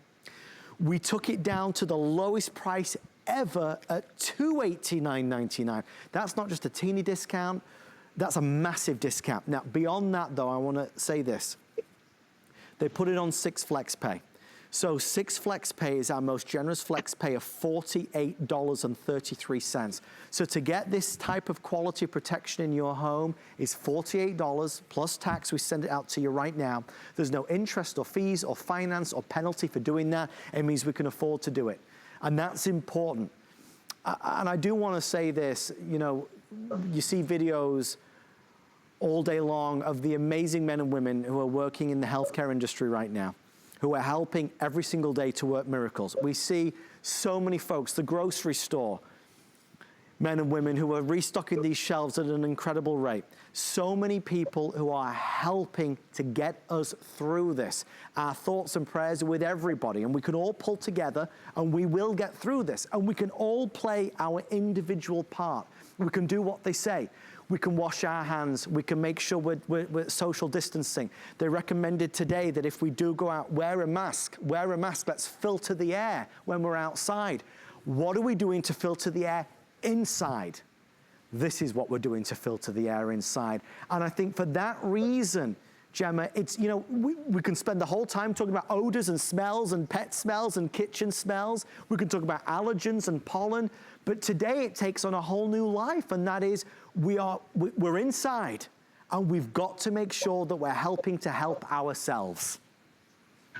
We took it down to the lowest price ever at $289.99. That's not just a teeny discount. That's a massive discount. Now, beyond that, though, I want to say this. They put it on 6 flex pay. So 6 flex pay is our most generous flex pay of $48.33. So to get this type of quality protection in your home is $48 plus tax. We send it out to you right now. There's no interest or fees or finance or penalty for doing that. It means we can afford to do it. And that's important. And I do want to say this, you know, you see videos all day long of the amazing men and women who are working in the healthcare industry right now, who are helping every single day to work miracles. We see so many folks, the grocery store, men and women who are restocking these shelves at an incredible rate. So many people who are helping to get us through this. Our thoughts and prayers are with everybody, and we can all pull together, and we will get through this, and we can all play our individual part. We can do what they say. We can wash our hands. We can make sure we're social distancing. They recommended today that if we do go out, wear a mask. Wear a mask. Let's filter the air when we're outside. What are we doing to filter the air inside? This is what we're doing to filter the air inside. And I think for that reason, Gemma, it's, you know, we can spend the whole time talking about odors and smells and pet smells and kitchen smells. We can talk about allergens and pollen. But today it takes on a whole new life, and that is we're inside, and we've got to make sure that we're helping to help ourselves.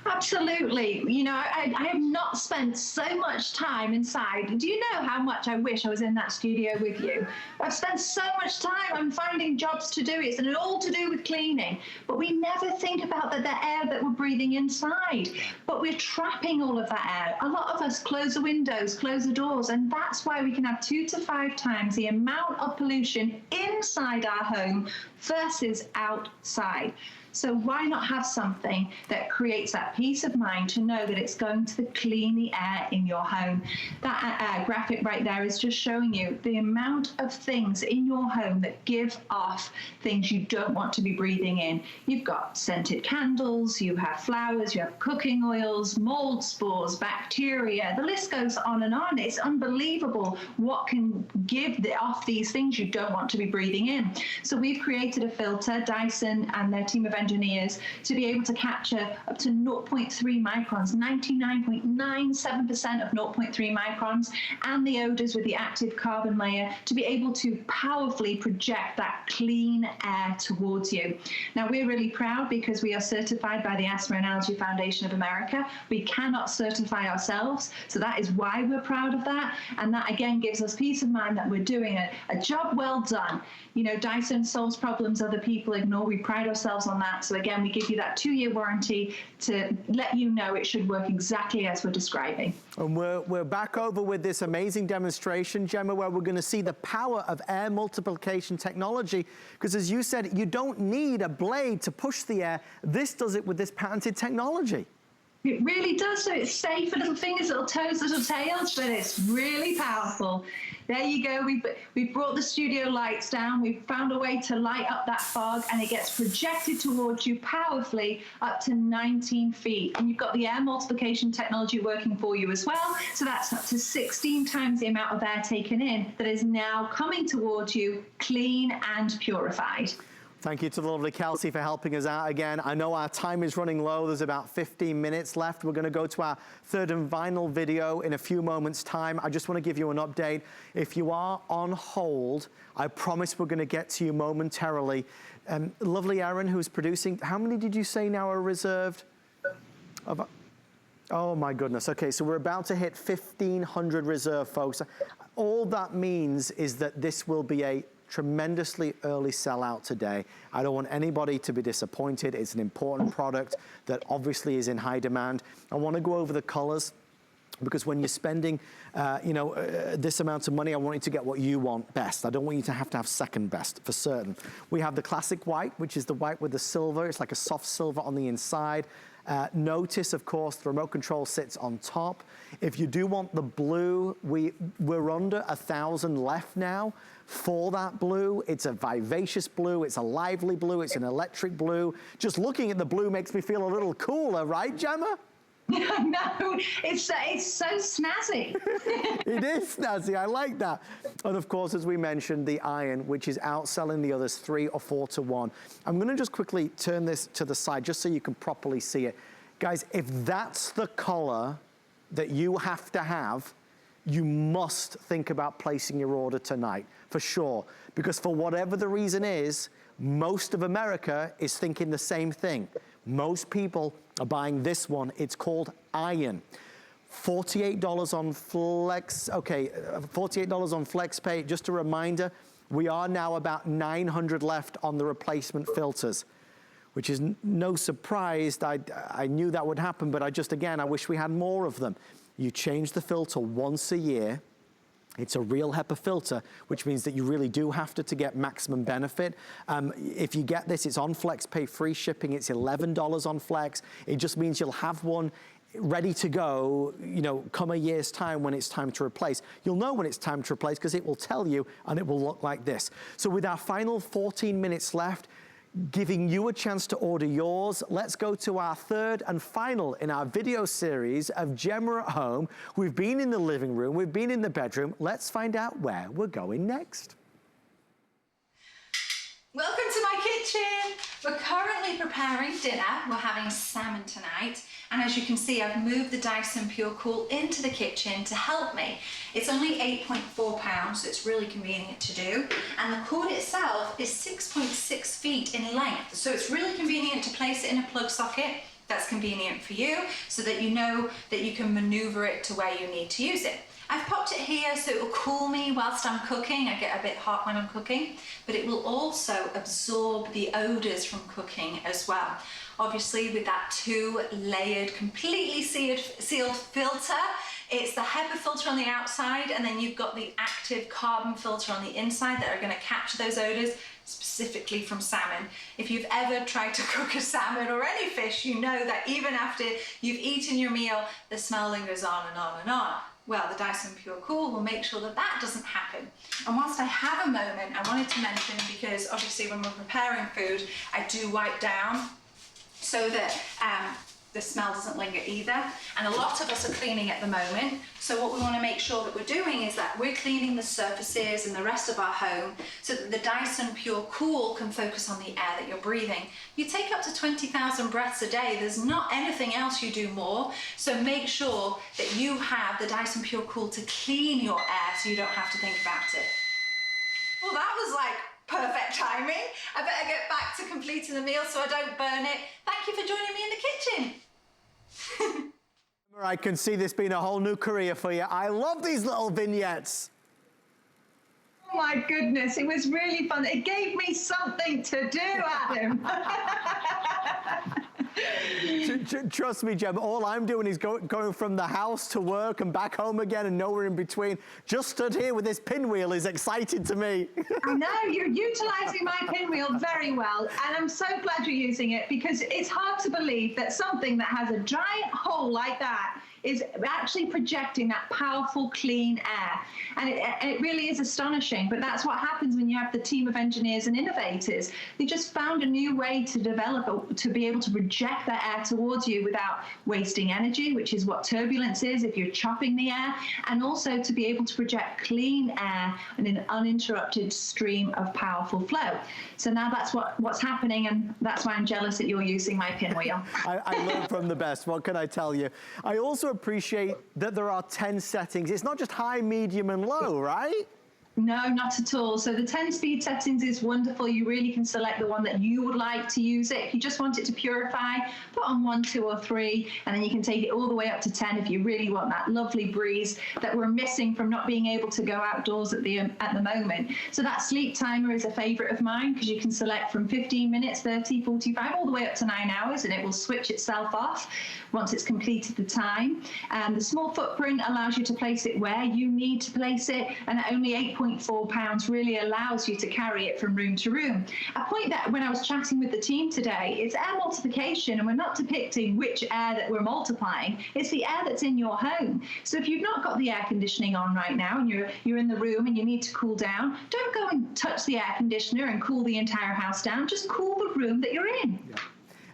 Absolutely. You know, I have not spent so much time inside. Do you know how much I wish I was in that studio with you? I've spent so much time. I'm finding jobs to do. It's all to do with cleaning. But we never think about the air that we're breathing inside. But we're trapping all of that air. A lot of us close the windows, close the doors, and that's why we can have 2 to 5 times the amount of pollution inside our home versus outside. So why not have something that creates that peace of mind to know that it's going to clean the air in your home? That graphic right there is just showing you the amount of things in your home that give off things you don't want to be breathing in. You've got scented candles, you have flowers, you have cooking oils, mold spores, bacteria. The list goes on and on. It's unbelievable what can give off these things you don't want to be breathing in. So we've created a filter, Dyson and their team of engineers, to be able to capture up to 0.3 microns, 99.97% of 0.3 microns, and the odors with the active carbon layer to be able to powerfully project that clean air towards you. Now, we're really proud because we are certified by the Asthma and Allergy Foundation of America. We cannot certify ourselves, so that is why we're proud of that. And that, again, gives us peace of mind that we're doing a job well done. You know, Dyson solves problems other people ignore. We pride ourselves on that. So again, we give you that 2-year warranty to let you know it should work exactly as we're describing. And we're back over with this amazing demonstration, Gemma, where we're going to see the power of air multiplication technology. Because as you said, you don't need a blade to push the air. This does it with this patented technology. It really does. So it's safe for little fingers, little toes, little tails, but it's really powerful. There you go. We've brought the studio lights down. We've found a way to light up that fog, and it gets projected towards you powerfully up to 19 feet. And you've got the air multiplication technology working for you as well. So that's up to 16 times the amount of air taken in that is now coming towards you clean and purified. Thank you to the lovely Kelsey for helping us out again. I know our time is running low. There's about 15 minutes left. We're going to go to our third and final video in a few moments' time. I just want to give you an update. If you are on hold, I promise we're going to get to you momentarily. Lovely Erin, who's producing, how many did you say now are reserved? Oh my goodness. Okay, so we're about to hit 1,500 reserve, folks. All that means is that this will be a tremendously early sellout today. I don't want anybody to be disappointed. It's an important product that obviously is in high demand. I want to go over the colors, because when you're spending, this amount of money, I want you to get what you want best. I don't want you to have second best for certain. We have the classic white, which is the white with the silver. It's like a soft silver on the inside. Notice, of course, the remote control sits on top. If you do want the blue, we're under 1,000 left now for that blue. It's a vivacious blue, it's a lively blue, it's an electric blue. Just looking at the blue makes me feel a little cooler, right, Gemma? No, it's so snazzy. It is snazzy, I like that. And of course, as we mentioned, the iron, which is outselling the others 3 or 4 to 1. I'm gonna just quickly turn this to the side just so you can properly see it. Guys, if that's the color that you have to have, you must think about placing your order tonight, for sure. Because for whatever the reason is, most of America is thinking the same thing. Most people are buying this one. It's called Iron. $48 on Flex, okay, $48 on FlexPay. Just a reminder, we are now about 900 left on the replacement filters, which is no surprise. I knew that would happen, but I wish we had more of them. You change the filter once a year. It's a real HEPA filter, which means that you really do have to get maximum benefit. If you get this, it's on FlexPay, free shipping. It's $11 on Flex. It just means you'll have one ready to go, you know, come a year's time when it's time to replace. You'll know when it's time to replace because it will tell you, and it will look like this. So with our final 14 minutes left, giving you a chance to order yours, let's go to our third and final in our video series of Gemma at Home. We've been in the living room, we've been in the bedroom. Let's find out where we're going next. Welcome to my kitchen. We're currently preparing dinner. We're having salmon tonight. And as you can see, I've moved the Dyson Pure Cool into the kitchen to help me. It's only 8.4 pounds, so it's really convenient to do. And the cord itself is 6.6 feet in length. So it's really convenient to place it in a plug socket. That's convenient for you, so that you know that you can maneuver it to where you need to use it. I've popped it here so it will cool me whilst I'm cooking. I get a bit hot when I'm cooking, but it will also absorb the odors from cooking as well. Obviously with that 2-layered, completely sealed filter, it's the HEPA filter on the outside, and then you've got the active carbon filter on the inside that are going to capture those odors specifically from salmon. If you've ever tried to cook a salmon or any fish, you know that even after you've eaten your meal, the smell lingers on and on and on. Well, the Dyson Pure Cool will make sure that that doesn't happen. And whilst I have a moment, I wanted to mention, because obviously when we're preparing food, I do wipe down so that the smell doesn't linger either. And a lot of us are cleaning at the moment. So what we want to make sure that we're doing is that we're cleaning the surfaces and the rest of our home so that the Dyson Pure Cool can focus on the air that you're breathing. You take up to 20,000 breaths a day. There's not anything else you do more. So make sure that you have the Dyson Pure Cool to clean your air so you don't have to think about it. Well, that was like perfect timing. I better get back to completing the meal so I don't burn it. Thank you for joining me in the kitchen. I can see this being a whole new career for you. I love these little vignettes. Oh my goodness, it was really fun. It gave me something to do, Adam. Trust me, Jem, all I'm doing is going from the house to work and back home again and nowhere in between. Just stood here with this pinwheel is exciting to me. I know, you're utilising my pinwheel very well, and I'm so glad you're using it, because it's hard to believe that something that has a giant hole like that is actually projecting that powerful, clean air. And it really is astonishing, but that's what happens when you have the team of engineers and innovators. They just found a new way to develop, to be able to project that air towards you without wasting energy, which is what turbulence is if you're chopping the air, and also to be able to project clean air and an uninterrupted stream of powerful flow. So now that's what's happening, and that's why I'm jealous that you're using my pinwheel. I learn from the best, what can I tell you? I also appreciate that there are 10 settings. It's not just high, medium, and low, right? No, not at all. So the 10-speed settings is wonderful. You really can select the one that you would like to use it. If you just want it to purify, put on 1, 2, or 3, and then you can take it all the way up to 10 if you really want that lovely breeze that we're missing from not being able to go outdoors at the moment. So that sleep timer is a favorite of mine, because you can select from 15 minutes, 30, 45, all the way up to 9 hours, and it will switch itself off once it's completed the time. The small footprint allows you to place it where you need to place it, and at only 8.4 pounds really allows you to carry it from room to room. A point that when I was chatting with the team today is air multiplication, and we're not depicting which air that we're multiplying, it's the air that's in your home. So if you've not got the air conditioning on right now and you're in the room and you need to cool down, don't go and touch the air conditioner and cool the entire house down, just cool the room that you're in. Yeah.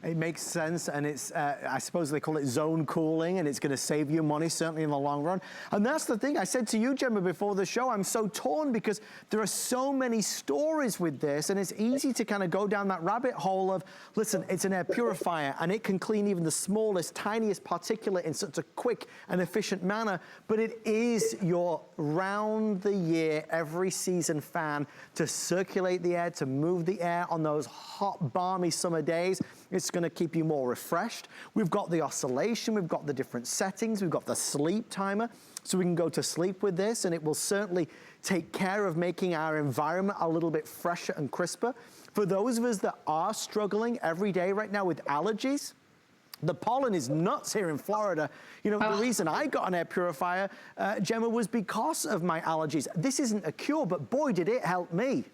It makes sense, and it's, I suppose they call it zone cooling, and it's gonna save you money, certainly in the long run. And that's the thing, I said to you, Gemma, before the show, I'm so torn because there are so many stories with this, and it's easy to kind of go down that rabbit hole of, listen, it's an air purifier, and it can clean even the smallest, tiniest particulate in such a quick and efficient manner, but it is your round the year, every season fan to circulate the air, to move the air on those hot, balmy summer days. It's gonna keep you more refreshed. We've got the oscillation, we've got the different settings, we've got the sleep timer, so we can go to sleep with this, and it will certainly take care of making our environment a little bit fresher and crisper. For those of us that are struggling every day right now with allergies, the pollen is nuts here in Florida. You know, the reason I got an air purifier, Gemma, was because of my allergies. This isn't a cure, but boy, did it help me.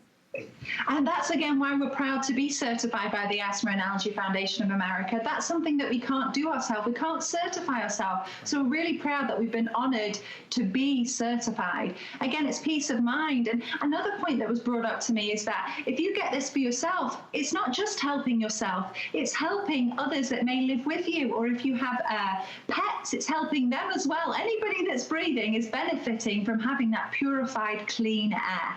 And that's again why we're proud to be certified by the Asthma and Allergy Foundation of America. That's something that we can't do ourselves. We can't certify ourselves. So we're really proud that we've been honored to be certified. Again, it's peace of mind. And another point that was brought up to me is that if you get this for yourself, it's not just helping yourself, it's helping others that may live with you. Or if you have pets, it's helping them as well. Anybody that's breathing is benefiting from having that purified, clean air.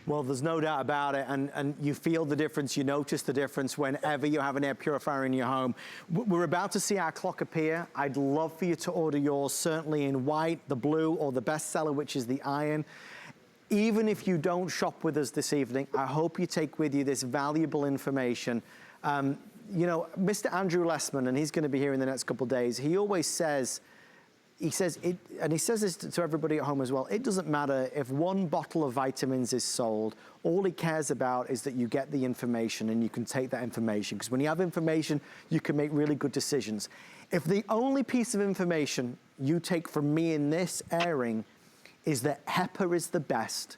Well, there's no doubt about it, and you feel the difference, you notice the difference whenever you have an air purifier in your home. We're about to see our clock appear. I'd love for you to order yours, certainly in white, the blue, or the bestseller, which is the iron. Even if you don't shop with us this evening, I hope you take with you this valuable information. You know, Mr. Andrew Lessman, and he's gonna be here in the next couple of days, he always says, he says this to everybody at home as well, it doesn't matter if one bottle of vitamins is sold, all he cares about is that you get the information and you can take that information, because when you have information, you can make really good decisions. If the only piece of information you take from me in this airing is that HEPA is the best,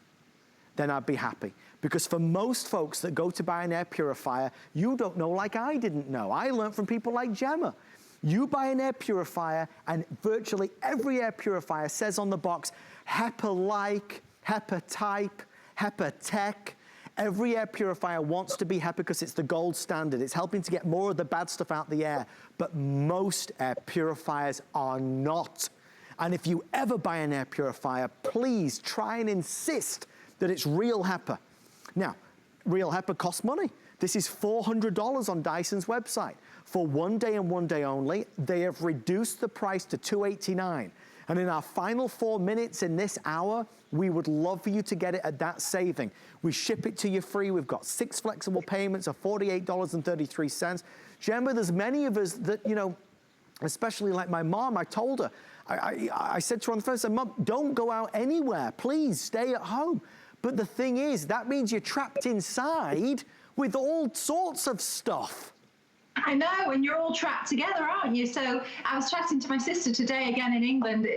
then I'd be happy. Because for most folks that go to buy an air purifier, you don't know like I didn't know. I learned from people like Gemma. You buy an air purifier, and virtually every air purifier says on the box, HEPA-like, HEPA-type, HEPA-tech. Every air purifier wants to be HEPA because it's the gold standard. It's helping to get more of the bad stuff out the air. But most air purifiers are not. And if you ever buy an air purifier, please try and insist that it's real HEPA. Now, real HEPA costs money. This is $400 on Dyson's website. For one day and one day only, they have reduced the price to $289. And in our final 4 minutes in this hour, we would love for you to get it at that saving. We ship it to you free. We've got 6 flexible payments of $48.33. Gemma, there's many of us that, you know, especially like my mom, I told her, I said to her on the phone, I said, Mom, don't go out anywhere. Please stay at home. But the thing is, that means you're trapped inside with all sorts of stuff. I know, and you're all trapped together, aren't you? So I was chatting to my sister today again in England,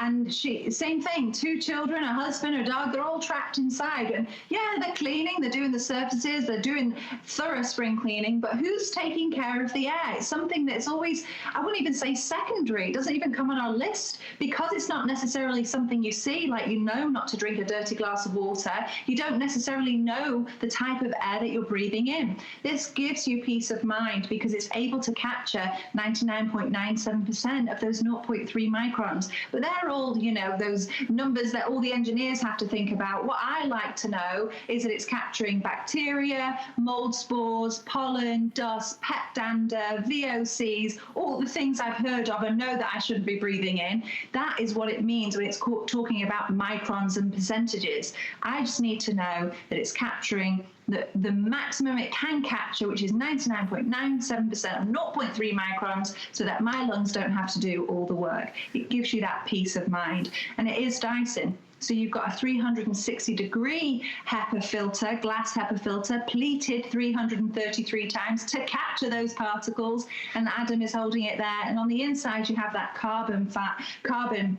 and she, same thing, 2 children, a husband, a dog, they're all trapped inside. And yeah, they're cleaning, they're doing the surfaces, they're doing thorough spring cleaning, but who's taking care of the air? It's something that's always, I wouldn't even say secondary, it doesn't even come on our list, because it's not necessarily something you see, like you know not to drink a dirty glass of water, you don't necessarily know the type of air that you're breathing in. This gives you peace of mind, because it's able to capture 99.97% of those 0.3 microns. But they're all, you know, those numbers that all the engineers have to think about. What I like to know is that it's capturing bacteria, mold spores, pollen, dust, pet dander, VOCs, all the things I've heard of and know that I shouldn't be breathing in. That is what it means when it's talking about microns and percentages. I just need to know that it's capturing the maximum it can capture, which is 99.97% of 0.3 microns, so that my lungs don't have to do all the work. It gives you that peace of mind. And it is Dyson. So you've got a 360-degree HEPA filter, glass HEPA filter, pleated 333 times to capture those particles. And Adam is holding it there. And on the inside, you have that carbon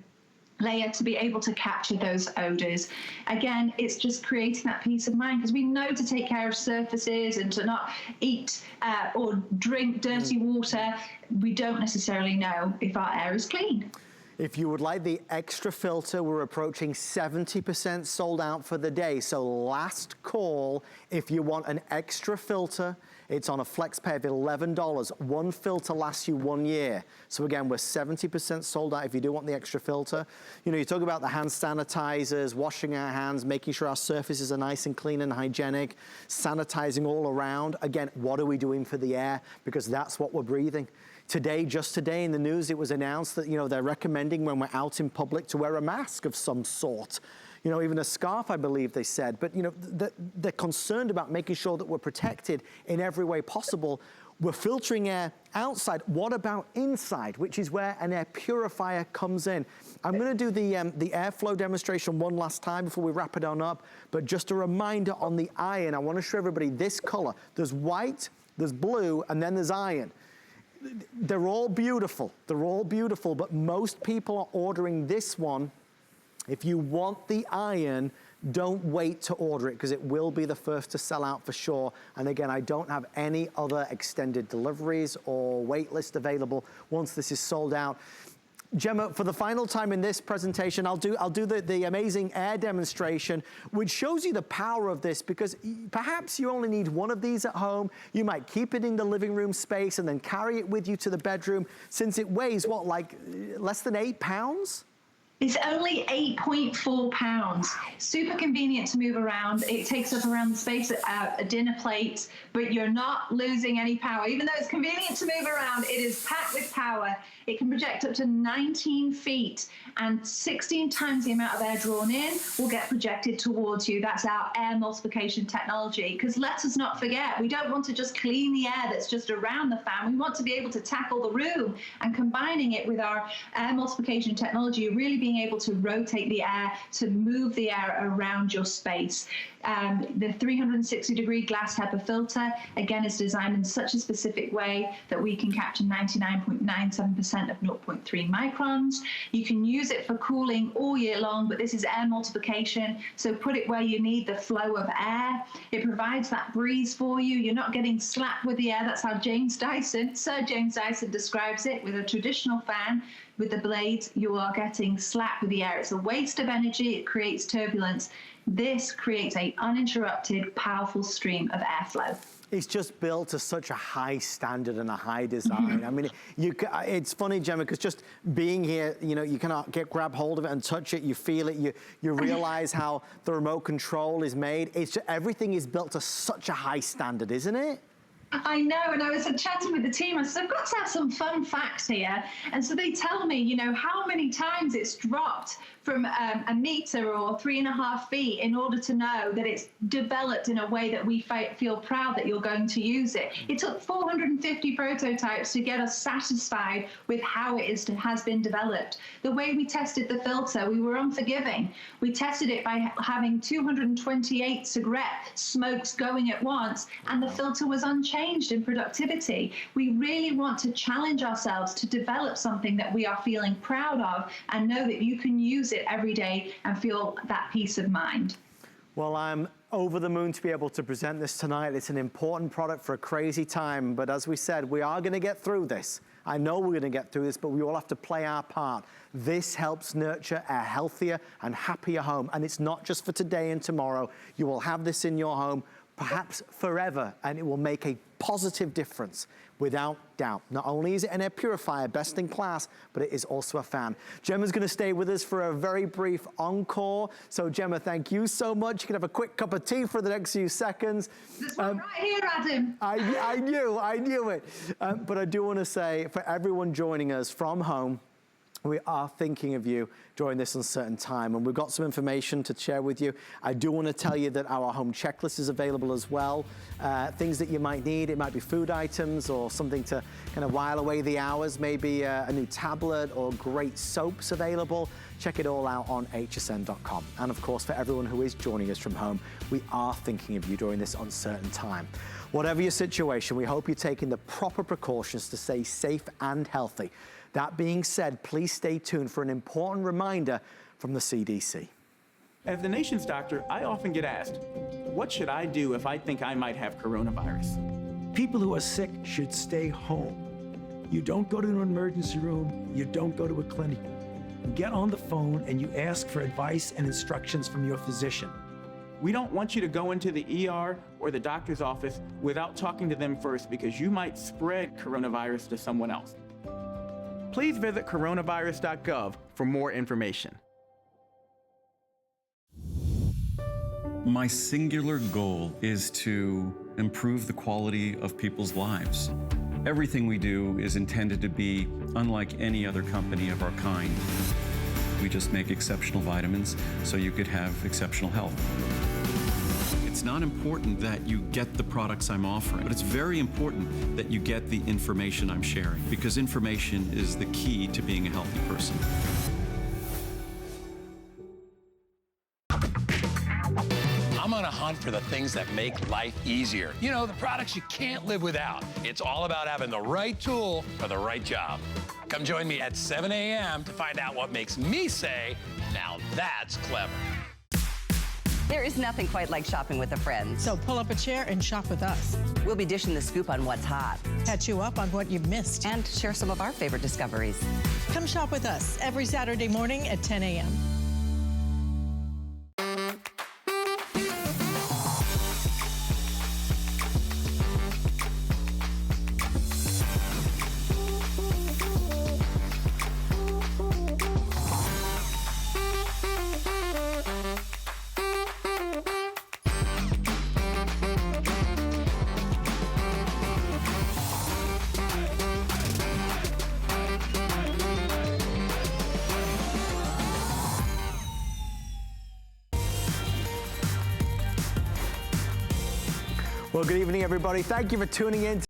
layer to be able to capture those odors. Again, it's just creating that peace of mind, because we know to take care of surfaces and to not eat or drink dirty water. We don't necessarily know if our air is clean. If you would like the extra filter, we're approaching 70% sold out for the day. So last call, if you want an extra filter, it's on a flex pay of $11. One filter lasts you 1 year. So again, we're 70% sold out if you do want the extra filter. You know, you talk about the hand sanitizers, washing our hands, making sure our surfaces are nice and clean and hygienic, sanitizing all around. Again, what are we doing for the air? Because that's what we're breathing. Today, just today in the news, it was announced that, you know, they're recommending when we're out in public to wear a mask of some sort. You know, even a scarf, I believe they said. But, you know, they're concerned about making sure that we're protected in every way possible. We're filtering air outside. What about inside, which is where an air purifier comes in? I'm going to do the airflow demonstration one last time before we wrap it on up. But just a reminder on the iron, I want to show everybody this color. There's white, there's blue, and then there's iron. They're all beautiful. They're all beautiful, but most people are ordering this one. If you want the iron, don't wait to order it because it will be the first to sell out for sure. And again, I don't have any other extended deliveries or wait list available once this is sold out. Gemma, for the final time in this presentation, I'll do the amazing air demonstration, which shows you the power of this, because perhaps you only need one of these at home. You might keep it in the living room space and then carry it with you to the bedroom, since it weighs, what, like less than 8 pounds? It's only 8.4 pounds. Super convenient to move around. It takes up around the space of a dinner plate, but you're not losing any power. Even though it's convenient to move around, it is packed with power. It can project up to 19 feet, and 16 times the amount of air drawn in will get projected towards you. That's our air multiplication technology. Because let us not forget, we don't want to just clean the air that's just around the fan. We want to be able to tackle the room, and combining it with our air multiplication technology, you're really being able to rotate the air, to move the air around your space. The 360-degree glass Hepa filter, again, is designed in such a specific way that we can capture 99.97% of 0.3 microns. You can use it for cooling all year long, but this is air multiplication, so put it where you need the flow of air. It provides that breeze for you. You're not getting slapped with the air. That's how Sir James Dyson describes it. With a traditional fan, with the blades, you are getting slapped with the air. It's a waste of energy. It creates turbulence. This creates an uninterrupted, powerful stream of airflow. It's just built to such a high standard and a high design. I mean, it's funny, Gemma, because just being here, you know, you cannot grab hold of it and touch it. You feel it. You realize how the remote control is made. It's just, everything is built to such a high standard, isn't it? I know, and I was chatting with the team. I said, I've got to have some fun facts here. And so they tell me, you know, how many times it's dropped from a meter or 3.5 feet in order to know that it's developed in a way that we feel proud that you're going to use it. It took 450 prototypes to get us satisfied with how it has been developed. The way we tested the filter, we were unforgiving. We tested it by having 228 cigarette smokes going at once, and the filter was unchanged in productivity. We really want to challenge ourselves to develop something that we are feeling proud of, and know that you can use it every day and feel that peace of mind. Well, I'm over the moon to be able to present this tonight. It's an important product for a crazy time, but as we said, we are going to get through this. I know we're going to get through this, but we all have to play our part. This helps nurture a healthier and happier home, and it's not just for today and tomorrow. You will have this in your home perhaps forever, and it will make a positive difference without doubt. Not only is it an air purifier, best in class, but it is also a fan. Gemma's going to stay with us for a very brief encore. So Gemma, thank you so much. You can have a quick cup of tea for the next few seconds. This one right here, Adam. I knew it. But I do want to say, for everyone joining us from home, we are thinking of you during this uncertain time, and we've got some information to share with you. I do want to tell you that our home checklist is available as well. Things that you might need, it might be food items or something to kind of while away the hours, maybe a new tablet or great soaps available. Check it all out on hsn.com. And of course, for everyone who is joining us from home, we are thinking of you during this uncertain time. Whatever your situation, we hope you're taking the proper precautions to stay safe and healthy. That being said, please stay tuned for an important reminder from the CDC. As the nation's doctor, I often get asked, what should I do if I think I might have coronavirus? People who are sick should stay home. You don't go to an emergency room. You don't go to a clinic. You get on the phone and you ask for advice and instructions from your physician. We don't want you to go into the ER or the doctor's office without talking to them first because you might spread coronavirus to someone else. Please visit coronavirus.gov for more information. My singular goal is to improve the quality of people's lives. Everything we do is intended to be unlike any other company of our kind. We just make exceptional vitamins so you could have exceptional health. It's not important that you get the products I'm offering, but it's very important that you get the information I'm sharing, because information is the key to being a healthy person. I'm on a hunt for the things that make life easier. You know, the products you can't live without. It's all about having the right tool for the right job. Come join me at 7 a.m. to find out what makes me say, now that's clever. There is nothing quite like shopping with a friend. So pull up a chair and shop with us. We'll be dishing the scoop on what's hot. Catch you up on what you've missed. And share some of our favorite discoveries. Come shop with us every Saturday morning at 10 a.m. Well, good evening, everybody. Thank you for tuning in.